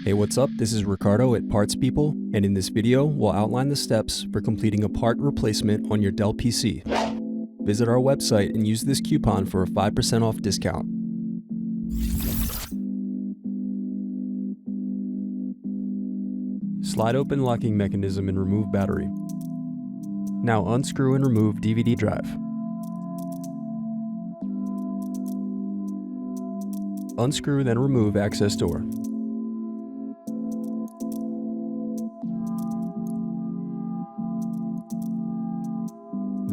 Hey, what's up? This is Ricardo at Parts People, and in this video, we'll outline the steps for completing a part replacement on your Dell PC. Visit our website and use this coupon for a 5% off discount. Slide open locking mechanism and remove battery. Now unscrew and remove DVD drive. Unscrew, then remove access door.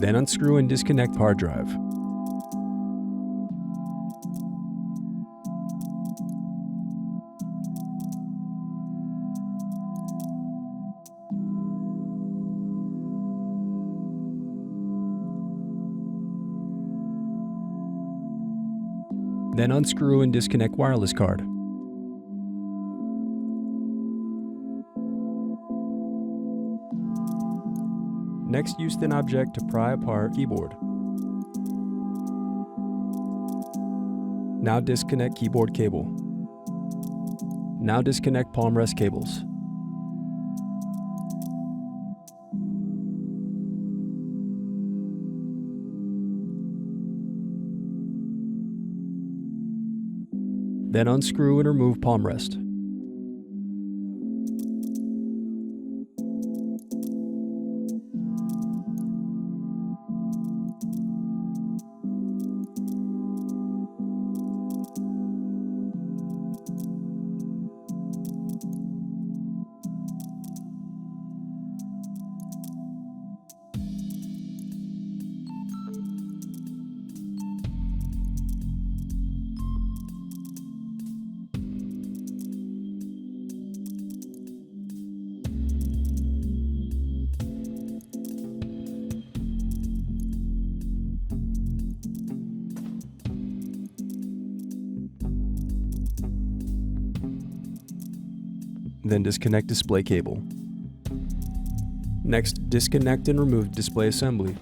Then unscrew and disconnect hard drive. Then unscrew and disconnect wireless card. Next, use thin object to pry apart keyboard. Now disconnect keyboard cable. Now disconnect palm rest cables. Then unscrew and remove palm rest. Then disconnect display cable. Next, disconnect and remove display assembly.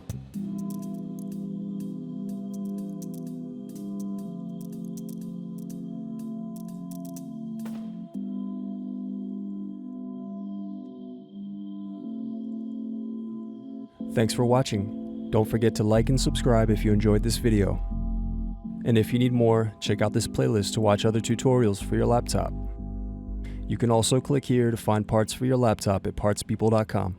Thanks for watching. Don't forget to like and subscribe if you enjoyed this video. And if you need more, check out this playlist to watch other tutorials for your laptop. You can also click here to find parts for your laptop at partspeople.com.